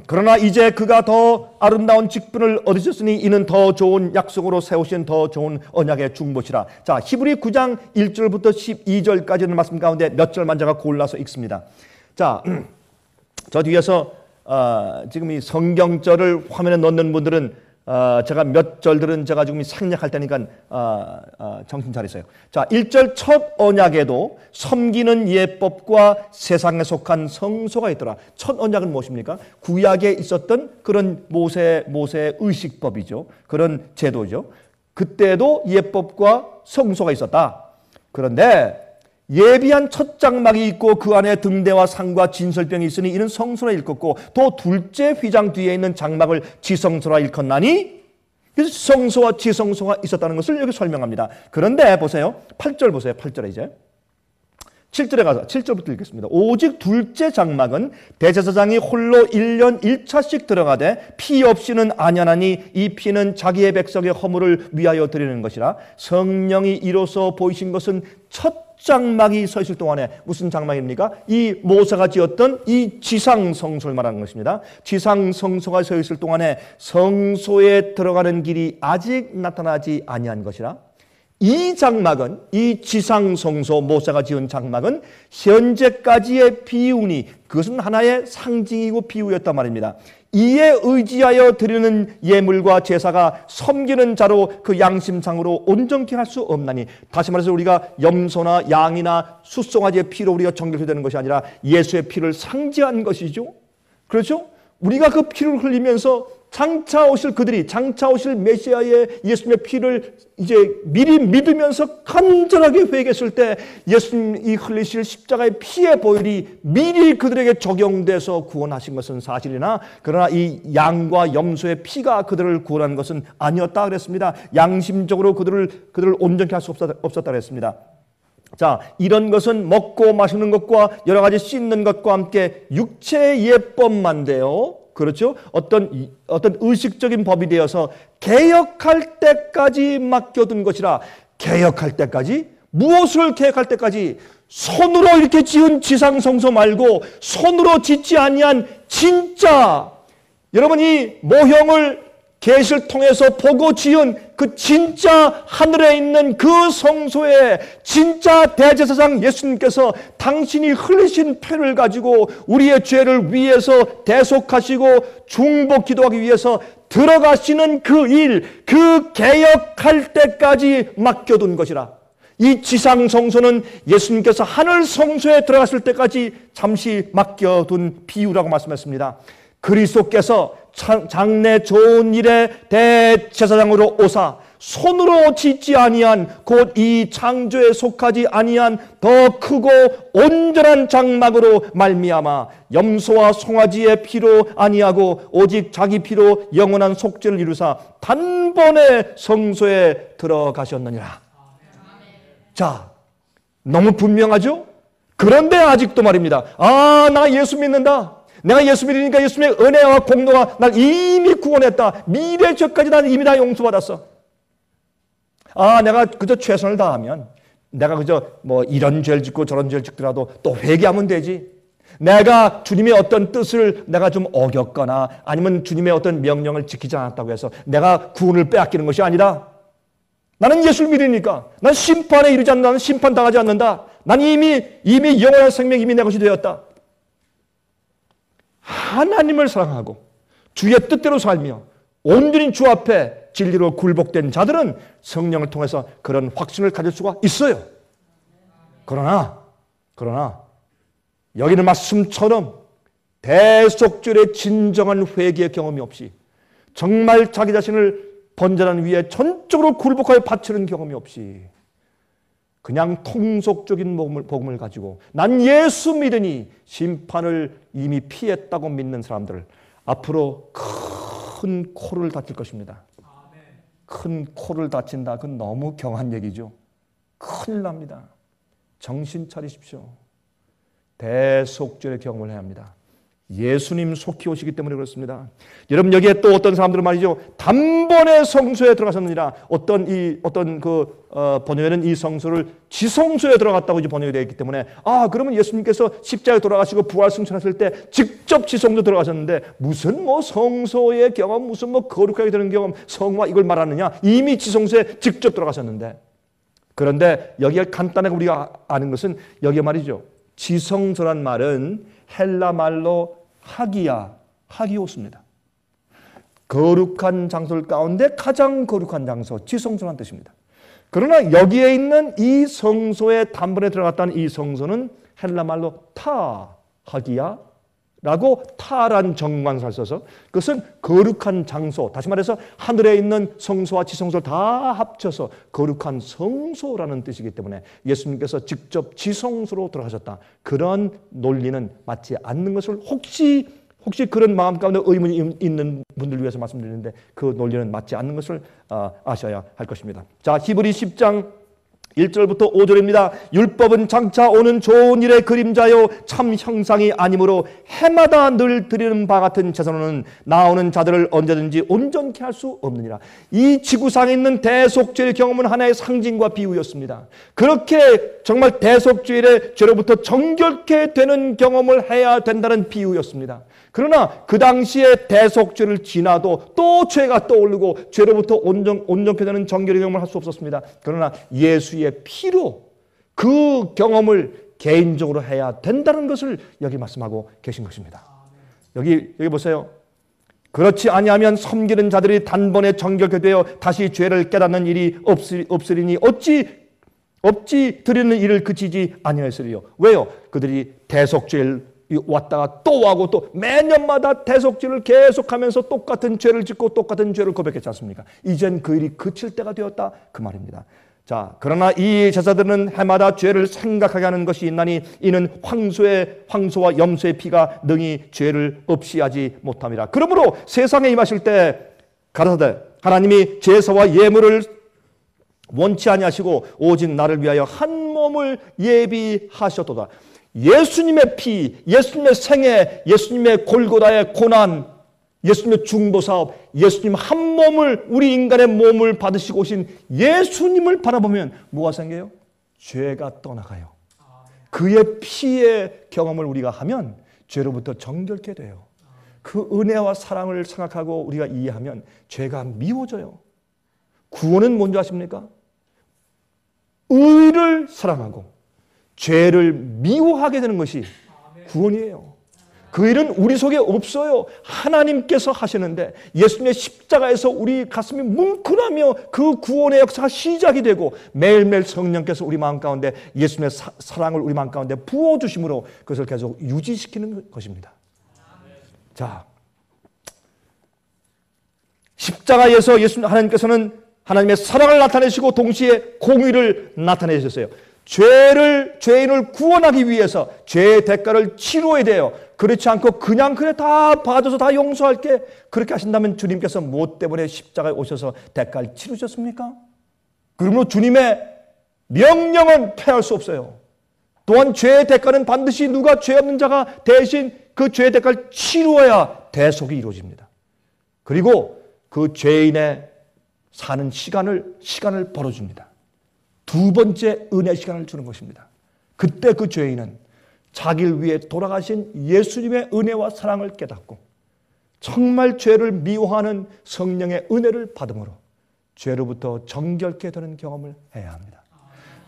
그러나 이제 그가 더 아름다운 직분을 얻으셨으니 이는 더 좋은 약속으로 세우신 더 좋은 언약의 중보시라. 자, 히브리 9장 1절부터 12절까지는 말씀 가운데 몇 절만 제가 골라서 읽습니다. 자, 저 뒤에서 지금 이 성경절을 화면에 넣는 분들은 제가 몇 절들은 제가 지금 생략할 테니까 정신 차리세요. 자, 1절 첫 언약에도 섬기는 예법과 세상에 속한 성소가 있더라. 첫 언약은 무엇입니까? 구약에 있었던 그런 모세의 의식법이죠. 그런 제도죠. 그때도 예법과 성소가 있었다. 그런데 예비한 첫 장막이 있고 그 안에 등대와 상과 진설병이 있으니 이는 성소라 일컫고 또 둘째 휘장 뒤에 있는 장막을 지성소라 일컫나니, 그래서 성소와 지성소가 있었다는 것을 여기 설명합니다. 그런데 보세요. 8절 보세요. 8절에 이제 7절에 가서 7절부터 읽겠습니다. 오직 둘째 장막은 대제사장이 홀로 1년 1차씩 들어가되 피 없이는 아니하나니 이 피는 자기의 백성의 허물을 위하여 드리는 것이라. 성령이 이로써 보이신 것은 첫 장막이 서 있을 동안에, 무슨 장막입니까? 이 모세가 지었던 이 지상성소를 말하는 것입니다. 지상성소가 서 있을 동안에 성소에 들어가는 길이 아직 나타나지 아니한 것이라. 이 장막은, 이 지상성소 모세가 지은 장막은 현재까지의 비운이, 그것은 하나의 상징이고 비유였단 말입니다. 이에 의지하여 드리는 예물과 제사가 섬기는 자로 그 양심상으로 온전케 할 수 없나니, 다시 말해서 우리가 염소나 양이나 숫송아지의 피로 우리가 정결케 되는 것이 아니라 예수의 피를 상징한 것이죠. 그렇죠? 우리가 그 피를 흘리면서 장차 오실 그들이, 장차 오실 메시아의 예수님의 피를 이제 미리 믿으면서 간절하게 회개했을 때 예수님이 흘리실 십자가의 피의 보혈이 미리 그들에게 적용돼서 구원하신 것은 사실이나, 그러나 이 양과 염소의 피가 그들을 구원하는 것은 아니었다 그랬습니다. 양심적으로 그들을 온전케 할 수 없었다 그랬습니다. 자, 이런 것은 먹고 마시는 것과 여러 가지 씻는 것과 함께 육체의 예법만데요. 그렇죠? 어떤 의식적인 법이 되어서 개혁할 때까지 맡겨둔 것이라. 개혁할 때까지? 무엇을 개혁할 때까지? 손으로 이렇게 지은 지상성소 말고 손으로 짓지 아니한 진짜, 여러분 이 모형을 계시를 통해서 보고 지은 그 진짜 하늘에 있는 그 성소에 진짜 대제사장 예수님께서 당신이 흘리신 피를 가지고 우리의 죄를 위해서 대속하시고 중보 기도하기 위해서 들어가시는 그 일, 그 개혁할 때까지 맡겨둔 것이라. 이 지상 성소는 예수님께서 하늘 성소에 들어갔을 때까지 잠시 맡겨둔 비유라고 말씀했습니다. 그리스도께서 장래 좋은 일의 대제사장으로 오사 손으로 짓지 아니한, 곧 이 창조에 속하지 아니한 더 크고 온전한 장막으로 말미암아 염소와 송아지의 피로 아니하고 오직 자기 피로 영원한 속죄를 이루사 단번에 성소에 들어가셨느니라. 자, 너무 분명하죠? 그런데 아직도 말입니다. 나 예수 믿는다. 내가 예수 믿으니까 예수님의 은혜와 공로가 날 이미 구원했다. 미래 죄까지 난 이미 다 용서받았어. 내가 그저 최선을 다하면, 내가 그저 뭐 이런 죄를 짓고 저런 죄를 짓더라도 또 회개하면 되지. 내가 주님의 어떤 뜻을 내가 좀 어겼거나 아니면 주님의 어떤 명령을 지키지 않았다고 해서 내가 구원을 빼앗기는 것이 아니라, 나는 예수를 믿으니까 난 심판에 이르지 않는다. 나는 심판당하지 않는다. 난 이미 영원한 생명이 이미 내 것이 되었다. 하나님을 사랑하고 주의 뜻대로 살며 온전히 주 앞에 진리로 굴복된 자들은 성령을 통해서 그런 확신을 가질 수가 있어요. 그러나 여기는 말씀처럼 대속죄의 진정한 회개의 경험이 없이, 정말 자기 자신을 번제단 위에 전적으로 굴복하여 바치는 경험이 없이 그냥 통속적인 복음을 가지고 난 예수 믿으니 심판을 이미 피했다고 믿는 사람들, 앞으로 큰 코를 다칠 것입니다. 큰 코를 다친다. 그건 너무 경한 얘기죠. 큰일 납니다. 정신 차리십시오. 대속죄의 경험을 해야 합니다. 예수님 속히 오시기 때문에 그렇습니다. 여러분, 여기에 또 어떤 사람들은 말이죠, 단번에 성소에 들어가셨느니라. 어떤 번역에는 이 성소를 지성소에 들어갔다고 이제 번역이 되어 있기 때문에, 그러면 예수님께서 십자가에 돌아가시고 부활 승천하실 때 직접 지성소 들어가셨는데 무슨 뭐 성소의 경험, 무슨 뭐 거룩하게 되는 경험, 성화 이걸 말하느냐? 이미 지성소에 직접 들어가셨는데. 그런데 여기에 간단하게 우리가 아는 것은, 여기에 말이죠, 지성소란 말은 헬라 말로 하기오스입니다. 거룩한 장소 가운데 가장 거룩한 장소, 지성소란 뜻입니다. 그러나 여기에 있는 이 성소에 단번에 들어갔다는 이 성소는 헬라 말로 하기야라고 타란 정관사를 써서, 그것은 거룩한 장소, 다시 말해서 하늘에 있는 성소와 지성소를 다 합쳐서 거룩한 성소라는 뜻이기 때문에 예수님께서 직접 지성소로 들어가셨다. 그런 논리는 맞지 않는 것을 혹시 그런 마음 가운데 의문이 있는 분들 위해서 말씀드리는데, 그 논리는 맞지 않는 것을 아셔야 할 것입니다. 자, 히브리 10장 1절부터 5절입니다. 율법은 장차 오는 좋은 일의 그림자요 참 형상이 아니므로 해마다 늘 드리는 바 같은 제사로는 나오는 자들을 언제든지 온전케 할 수 없느니라. 이 지구상에 있는 대속죄의 경험은 하나의 상징과 비유였습니다. 그렇게 정말 대속죄의 죄로부터 정결케 되는 경험을 해야 된다는 비유였습니다. 그러나 그 당시에 대속죄를 지나도 또 죄가 떠오르고 죄로부터 온전케 되는 정결의 경험을 할 수 없었습니다. 그러나 예수의 피로 그 경험을 개인적으로 해야 된다는 것을 여기 말씀하고 계신 것입니다. 여기 보세요. 그렇지 아니하면 섬기는 자들이 단번에 정결케 되어 다시 죄를 깨닫는 일이 없으리니 어찌 드리는 일을 그치지 아니하였으리요. 왜요? 그들이 대속죄를 왔다가 또 하고 또 매년마다 대속죄를 계속하면서 똑같은 죄를 짓고 똑같은 죄를 고백했지 않습니까? 이젠 그 일이 그칠 때가 되었다 그 말입니다. 자, 그러나 이 제사들은 해마다 죄를 생각하게 하는 것이 있나니 이는 황소와 염소의 피가 능히 죄를 없이 하지 못함이라. 그러므로 세상에 임하실 때 가라사대 하나님이 제사와 예물을 원치 아니하시고 오직 나를 위하여 한 몸을 예비하셨도다. 예수님의 피, 예수님의 생애, 예수님의 골고다의 고난, 예수님의 중보사업, 예수님 한 몸을, 우리 인간의 몸을 받으시고 오신 예수님을 바라보면 뭐가 생겨요? 죄가 떠나가요. 그의 피의 경험을 우리가 하면 죄로부터 정결케 돼요. 그 은혜와 사랑을 생각하고 우리가 이해하면 죄가 미워져요. 구원은 뭔지 아십니까? 의를 사랑하고 죄를 미워하게 되는 것이 구원이에요. 그 일은 우리 속에 없어요. 하나님께서 하시는데 예수님의 십자가에서 우리 가슴이 뭉클하며 그 구원의 역사가 시작이 되고 매일매일 성령께서 우리 마음 가운데 예수님의 사랑을 우리 마음 가운데 부어주심으로 그것을 계속 유지시키는 것입니다. 자, 십자가에서 하나님께서는 하나님의 사랑을 나타내시고 동시에 공의를 나타내셨어요. 죄인을 구원하기 위해서 죄의 대가를 치러야 돼요. 그렇지 않고 그냥 그래 다 봐줘서 다 용서할게 그렇게 하신다면 주님께서 무엇 때문에 십자가에 오셔서 대가를 치르셨습니까? 그러므로 주님의 명령은 폐할 수 없어요. 또한 죄의 대가는 반드시 누가 죄 없는 자가 대신 그 죄의 대가를 치루어야 대속이 이루어집니다. 그리고 그 죄인의 사는 시간을 벌어줍니다. 두 번째 은혜 시간을 주는 것입니다. 그때 그 죄인은 자기를 위해 돌아가신 예수님의 은혜와 사랑을 깨닫고 정말 죄를 미워하는 성령의 은혜를 받음으로 죄로부터 정결케 되는 경험을 해야 합니다.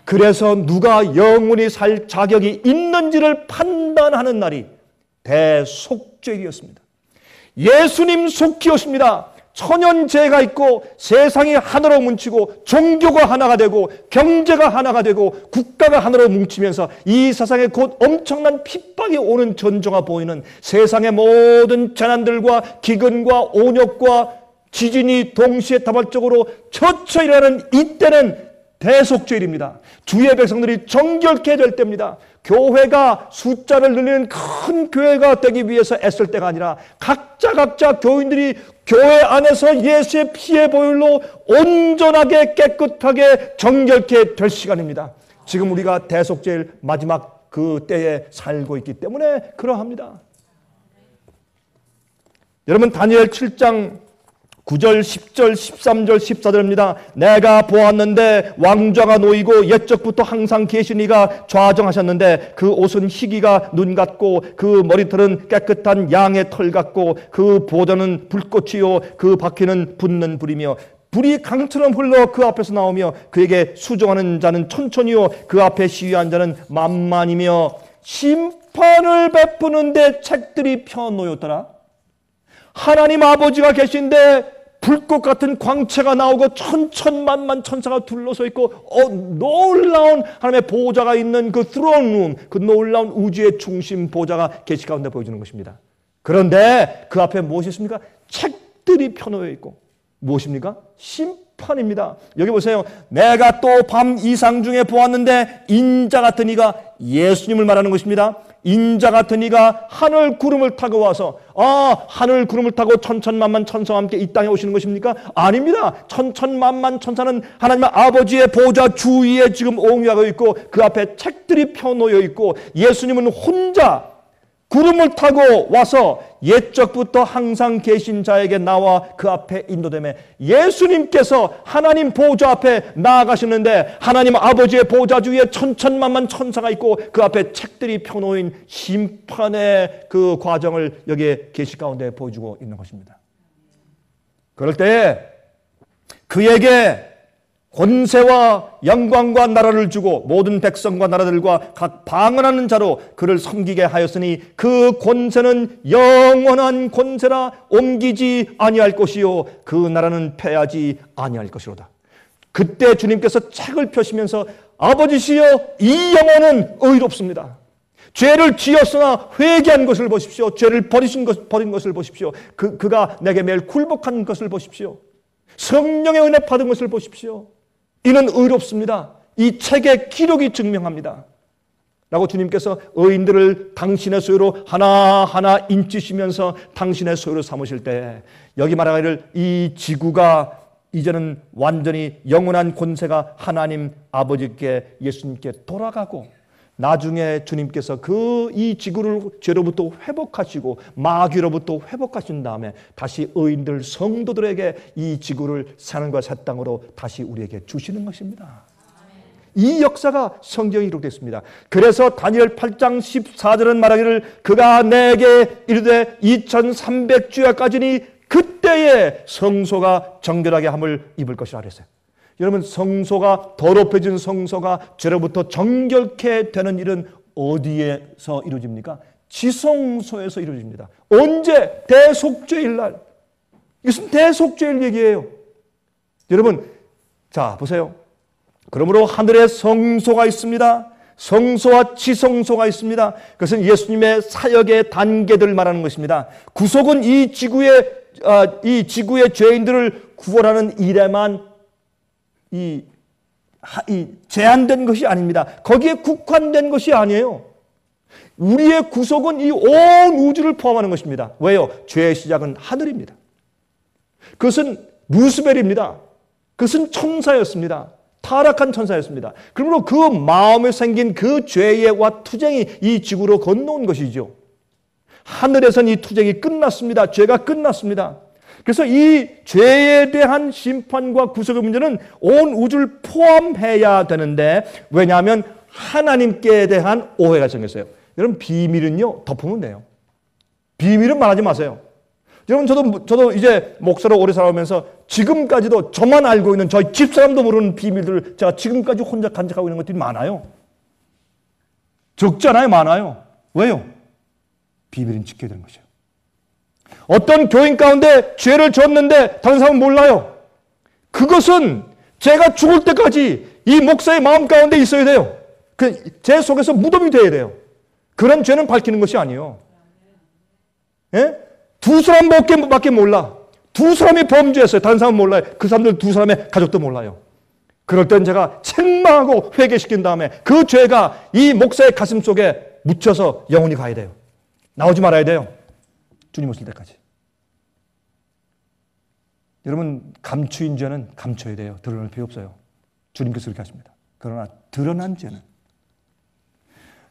그래서 누가 영원히 살 자격이 있는지를 판단하는 날이 대속죄일이었습니다. 예수님 속히 오십니다. 천연죄가 있고 세상이 하나로 뭉치고 종교가 하나가 되고 경제가 하나가 되고 국가가 하나로 뭉치면서 이 세상에 곧 엄청난 핍박이 오는 전조가 보이는 세상의 모든 재난들과 기근과 온역과 지진이 동시에 다발적으로 처처 일어나는 이때는 대속죄일입니다. 주의 백성들이 정결케 될 때입니다. 교회가 숫자를 늘리는 큰 교회가 되기 위해서 애쓸 때가 아니라 각자 교인들이 교회 안에서 예수의 피의 보혈로 온전하게 깨끗하게 정결케 될 시간입니다. 지금 우리가 대속죄일 마지막 그 때에 살고 있기 때문에 그러합니다. 여러분 다니엘 7장 9절, 10절, 13절, 14절입니다. 내가 보았는데 왕좌가 놓이고 옛적부터 항상 계신 이가 좌정하셨는데 그 옷은 희기가 눈 같고 그 머리털은 깨끗한 양의 털 같고 그 보좌는 불꽃이요 그 바퀴는 붙는 불이며 불이 강처럼 흘러 그 앞에서 나오며 그에게 수종하는 자는 천천히요 그 앞에 시위한 자는 만만이며 심판을 베푸는데 책들이 펴놓였더라. 하나님 아버지가 계신데 불꽃 같은 광채가 나오고 천천만만 천사가 둘러서 있고 놀라운 하나님의 보좌가 있는 그 스론룸, 그 놀라운 우주의 중심 보좌가 계시 가운데 보여주는 것입니다. 그런데 그 앞에 무엇이 있습니까? 책들이 펴놓여 있고 무엇입니까? 심판입니다. 여기 보세요. 내가 또 밤 이상 중에 보았는데 인자 같은 이가 예수님을 말하는 것입니다. 인자 같은 이가 하늘 구름을 타고 와서 하늘 구름을 타고 천천만만 천사와 함께 이 땅에 오시는 것입니까? 아닙니다. 천천만만 천사는 하나님의 아버지의 보좌 주위에 지금 옹유하고 있고 그 앞에 책들이 펴놓여 있고 예수님은 혼자 구름을 타고 와서 옛적부터 항상 계신 자에게 나와 그 앞에 인도되며 예수님께서 하나님 보좌 앞에 나아가시는데 하나님 아버지의 보좌 주위에 천천만만 천사가 있고 그 앞에 책들이 펴놓인 심판의 그 과정을 여기에 계시 가운데 보여주고 있는 것입니다. 그럴 때 그에게 권세와 영광과 나라를 주고 모든 백성과 나라들과 각 방언하는 자로 그를 섬기게 하였으니 그 권세는 영원한 권세라 옮기지 아니할 것이요 그 나라는 패하지 아니할 것이로다. 그때 주님께서 책을 펴시면서 아버지시여 이 영혼은 의롭습니다. 죄를 지었으나 회개한 것을 보십시오. 죄를 버린 것을 보십시오. 그가 내게 매일 굴복한 것을 보십시오. 성령의 은혜 받은 것을 보십시오. 이는 의롭습니다. 이 책의 기록이 증명합니다. 라고 주님께서 의인들을 당신의 소유로 하나하나 인치시면서 당신의 소유로 삼으실 때 여기 말하기를 이 지구가 이제는 완전히 영원한 권세가 하나님 아버지께 예수님께 돌아가고 나중에 주님께서 이 지구를 죄로부터 회복하시고 마귀로부터 회복하신 다음에 다시 의인들 성도들에게 이 지구를 사는과 새 땅으로 다시 우리에게 주시는 것입니다. 이 역사가 성경에 기록됐습니다. 그래서 다니엘 8장 14절은 말하기를 그가 내게 이르되 2300주야까지니 그때에 성소가 정결하게 함을 입을 것이라 그랬어요. 여러분 성소가 더럽혀진 성소가 죄로부터 정결케 되는 일은 어디에서 이루어집니까? 지성소에서 이루어집니다. 언제? 대속죄일 날. 이것은 대속죄일 얘기예요. 여러분 자 보세요. 그러므로 하늘에 성소가 있습니다. 성소와 지성소가 있습니다. 그것은 예수님의 사역의 단계들 말하는 것입니다. 구속은 이 지구의 죄인들을 구원하는 일에만 제한된 것이 아닙니다. 거기에 국한된 것이 아니에요. 우리의 구속은 이 온 우주를 포함하는 것입니다. 왜요? 죄의 시작은 하늘입니다. 그것은 루스벨입니다. 그것은 천사였습니다. 타락한 천사였습니다. 그러므로 그 마음에 생긴 그 죄와 투쟁이 이 지구로 건너온 것이죠. 하늘에선 이 투쟁이 끝났습니다. 죄가 끝났습니다. 그래서 이 죄에 대한 심판과 구속의 문제는 온 우주를 포함해야 되는데 왜냐하면 하나님께 대한 오해가 생겼어요. 여러분 비밀은요 덮으면 돼요. 비밀은 말하지 마세요. 여러분 저도 이제 목사로 오래 살아오면서 지금까지도 저만 알고 있는 저희 집사람도 모르는 비밀들을 제가 지금까지 혼자 간직하고 있는 것들이 많아요. 적지 않아요? 많아요. 왜요? 비밀은 지켜야 되는 것이에요. 어떤 교인 가운데 죄를 졌는데 다른 사람은 몰라요. 그것은 제가 죽을 때까지 이 목사의 마음 가운데 있어야 돼요. 제 속에서 무덤이 돼야 돼요. 그런 죄는 밝히는 것이 아니에요. 예? 두 사람밖에 몰라. 두 사람이 범죄했어요. 다른 사람은 몰라요. 그 사람들 두 사람의 가족도 몰라요. 그럴 땐 제가 책망하고 회개시킨 다음에 그 죄가 이 목사의 가슴 속에 묻혀서 영원히 가야 돼요. 나오지 말아야 돼요. 주님 오실 때까지. 여러분 감추인 죄는 감춰야 돼요. 드러낼 필요 없어요. 주님께서 그렇게 하십니다. 그러나 드러난 죄는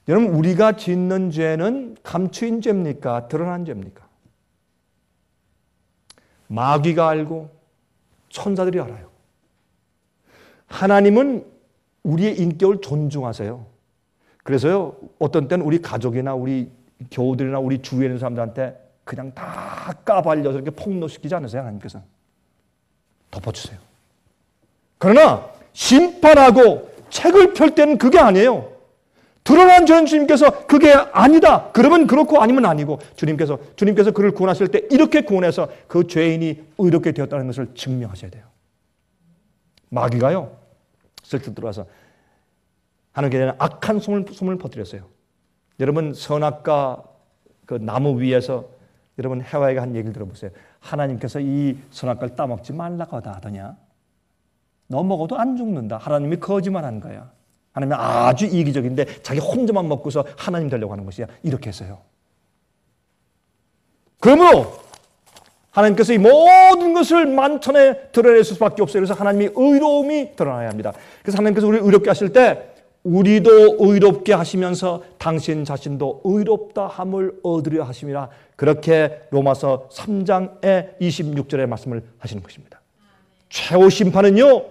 여러분 우리가 짓는 죄는 감추인 죄입니까? 드러난 죄입니까? 마귀가 알고 천사들이 알아요. 하나님은 우리의 인격을 존중하세요. 그래서요 어떤 때는 우리 가족이나 우리 교우들이나 우리 주위에 있는 사람들한테 그냥 다 까발려서 이렇게 폭로시키지 않으세요. 하나님께서 덮어주세요. 그러나 심판하고 책을 펼 때는 그게 아니에요. 드러난 죄는 주님께서 그게 아니다. 그러면 그렇고 아니면 아니고 주님께서 그를 구원하실 때 이렇게 구원해서 그 죄인이 의롭게 되었다는 것을 증명하셔야 돼요. 마귀가요 슬쩍 들어와서 하나님께 악한 소문을 퍼뜨렸어요. 여러분 선악과 그 나무 위에서 여러분 해와에게 한 얘기를 들어보세요. 하나님께서 이 선악과를 따먹지 말라고 하더냐? 너 먹어도 안 죽는다. 하나님이 거짓말한 거야. 하나님은 아주 이기적인데 자기 혼자만 먹고서 하나님 되려고 하는 것이야. 이렇게 해서요. 그러므로 하나님께서 이 모든 것을 만천에 드러낼 수밖에 없어요. 그래서 하나님이 의로움이 드러나야 합니다. 그래서 하나님께서 우리를 의롭게 하실 때 우리도 의롭게 하시면서 당신 자신도 의롭다 함을 얻으려 하심이라, 그렇게 로마서 3장의 26절의 말씀을 하시는 것입니다. 최후 심판은요,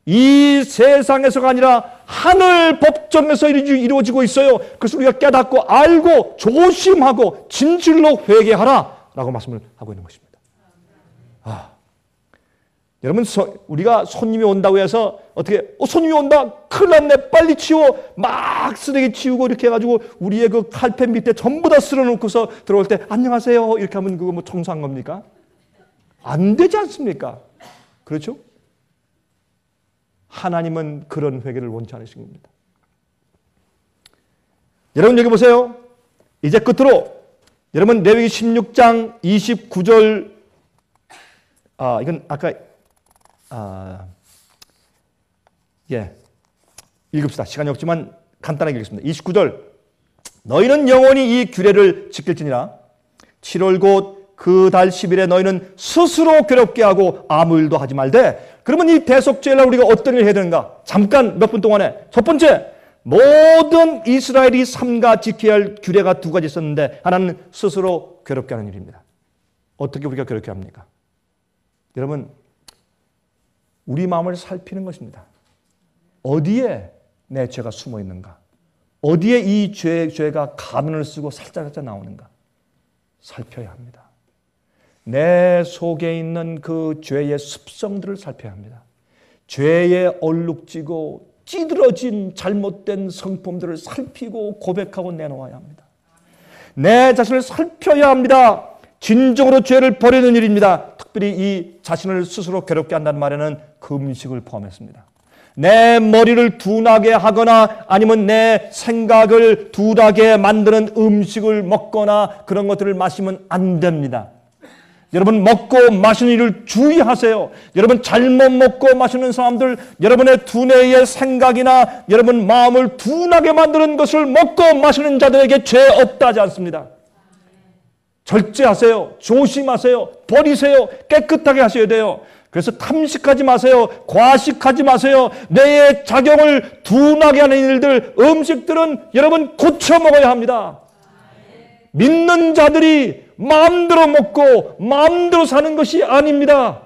이 세상에서가 아니라 하늘 법정에서 이루어지고 있어요. 그래서 우리가 깨닫고 알고 조심하고 진실로 회개하라 라고 말씀을 하고 있는 것입니다. 여러분, 우리가 손님이 온다고 해서 어떻게 손님이 온다, 큰일 났네, 빨리 치워, 막 쓰레기 치우고 이렇게 해가지고 우리의 그 칼펜 밑에 전부 다 쓸어놓고서 들어올 때 안녕하세요 이렇게 하면 그거 뭐 청소한 겁니까? 안 되지 않습니까? 그렇죠? 하나님은 그런 회개를 원치 않으신 겁니다. 여러분 여기 보세요. 이제 끝으로 여러분 레위기 16장 29절, 이건 아까 읽읍시다. 시간이 없지만 간단하게 읽겠습니다. 29절, 너희는 영원히 이 규례를 지킬지니라. 7월 곧 그 달 10일에 너희는 스스로 괴롭게 하고 아무 일도 하지 말되. 그러면 이 대속죄를 우리가 어떤 일을 해야 되는가? 잠깐 몇 분 동안에 첫 번째, 모든 이스라엘이 삼가 지켜야 할 규례가 두 가지 있었는데, 하나는 스스로 괴롭게 하는 일입니다. 어떻게 우리가 괴롭게 합니까? 여러분, 우리 마음을 살피는 것입니다. 어디에 내 죄가 숨어 있는가? 어디에 이 죄가 가면을 쓰고 살짝살짝 나오는가? 살펴야 합니다. 내 속에 있는 그 죄의 습성들을 살펴야 합니다. 죄에 얼룩지고 찌들어진 잘못된 성품들을 살피고 고백하고 내놓아야 합니다. 내 자신을 살펴야 합니다. 진정으로 죄를 버리는 일입니다. 특별히 이 자신을 스스로 괴롭게 한다는 말에는 금식을 포함했습니다. 내 머리를 둔하게 하거나 아니면 내 생각을 둔하게 만드는 음식을 먹거나 그런 것들을 마시면 안 됩니다. 여러분, 먹고 마시는 일을 주의하세요. 여러분, 잘못 먹고 마시는 사람들, 여러분의 두뇌의 생각이나 여러분 마음을 둔하게 만드는 것을 먹고 마시는 자들에게 죄 없다 하지 않습니다. 절제하세요. 조심하세요. 버리세요. 깨끗하게 하셔야 돼요. 그래서 탐식하지 마세요. 과식하지 마세요. 뇌의 작용을 둔하게 하는 일들, 음식들은 여러분 고쳐 먹어야 합니다. 믿는 자들이 마음대로 먹고 마음대로 사는 것이 아닙니다.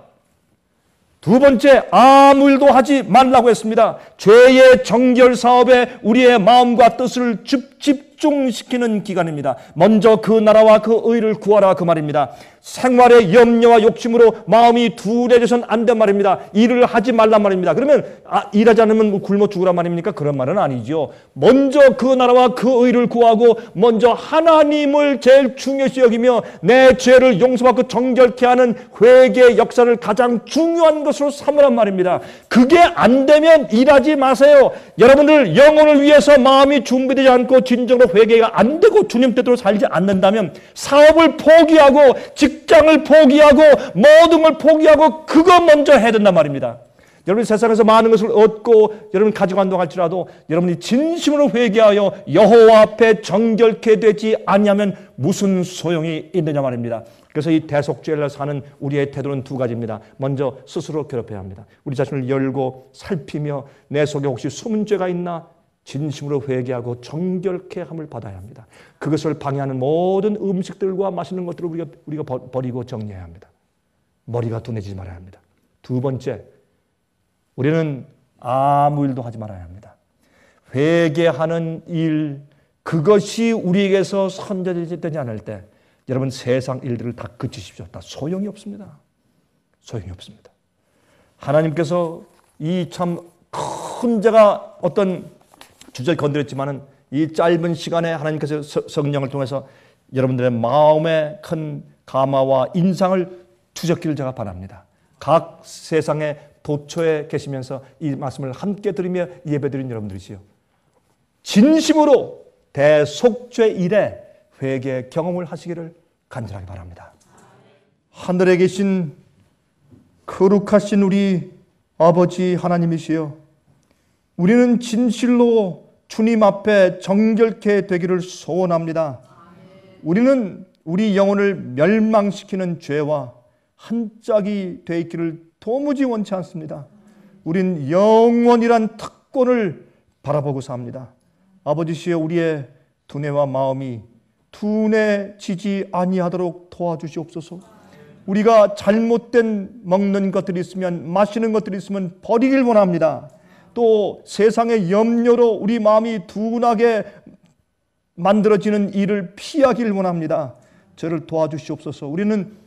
두 번째, 아무 일도 하지 말라고 했습니다. 죄의 정결 사업에 우리의 마음과 뜻을 집중시키는 기간입니다. 먼저 그 나라와 그 의를 구하라 그 말입니다. 생활의 염려와 욕심으로 마음이 둔해져서는 안 된 말입니다. 일을 하지 말란 말입니다. 그러면 일하지 않으면 굶어 죽으란 말입니까? 그런 말은 아니죠. 먼저 그 나라와 그 의를 구하고 먼저 하나님을 제일 중요시 여기며 내 죄를 용서받고 정결케 하는 회개의 역사를 가장 중요한 것으로 삼으란 말입니다. 그게 안 되면 일하지 마세요. 여러분들 영혼을 위해서 마음이 준비되지 않고 진정으로 회개가 안 되고 주님 뜻대로 살지 않는다면 사업을 포기하고 직장을 포기하고 모든 걸 포기하고 그거 먼저 해야 된단 말입니다. 여러분이 세상에서 많은 것을 얻고 여러분 가지고 간다고 할지라도 여러분이 진심으로 회개하여 여호와 앞에 정결케 되지 아니하면 무슨 소용이 있느냐 말입니다. 그래서 이 대속죄를 사는 우리의 태도는 두 가지입니다. 먼저 스스로 괴롭혀야 합니다. 우리 자신을 열고 살피며 내 속에 혹시 숨은 죄가 있나 진심으로 회개하고 정결케 함을 받아야 합니다. 그것을 방해하는 모든 음식들과 마시는 것들을 우리가 버리고 정리해야 합니다. 머리가 둔해지지 말아야 합니다. 두 번째, 우리는 아무 일도 하지 말아야 합니다. 회개하는 일, 그것이 우리에게서 선저되지 않을 때 여러분 세상 일들을 다 그치십시오. 다 소용이 없습니다. 소용이 없습니다. 하나님께서 이 참 큰 제가 어떤 주저히 건드렸지만은 이 짧은 시간에 하나님께서 성령을 통해서 여러분들의 마음에 큰 감화와 인상을 주셨기를 제가 바랍니다. 각 세상의 도처에 계시면서 이 말씀을 함께 들으며 예배드린 여러분들이시요, 진심으로 대속죄 일에 회개 경험을 하시기를 간절하게 바랍니다. 하늘에 계신 거룩하신 우리 아버지 하나님이시여, 우리는 진실로 주님 앞에 정결케 되기를 소원합니다. 우리는 우리 영혼을 멸망시키는 죄와 한 짝이 되어 있기를 도무지 원치 않습니다. 우린 영원이란 특권을 바라보고 삽니다. 아버지시여, 우리의 두뇌와 마음이 둔해지지 아니하도록 도와주시옵소서. 우리가 잘못된 먹는 것들이 있으면, 마시는 것들이 있으면 버리길 원합니다. 또 세상의 염려로 우리 마음이 둔하게 만들어지는 일을 피하길 원합니다. 저를 도와주시옵소서. 우리는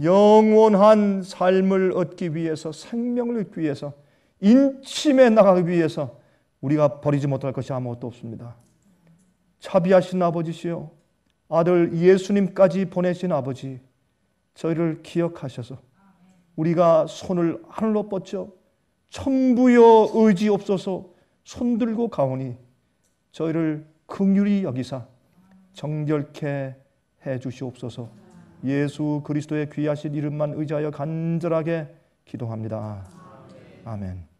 영원한 삶을 얻기 위해서, 생명을 얻기 위해서, 인침해 나가기 위해서 우리가 버리지 못할 것이 아무것도 없습니다. 자비하신 아버지시여, 아들 예수님까지 보내신 아버지, 저희를 기억하셔서 우리가 손을 하늘로 뻗쳐 천부여 의지옵소서 손들고 가오니 저희를 긍휼히 여기사 정결케 해 주시옵소서. 예수 그리스도의 귀하신 이름만 의지하여 간절하게 기도합니다. 아멘.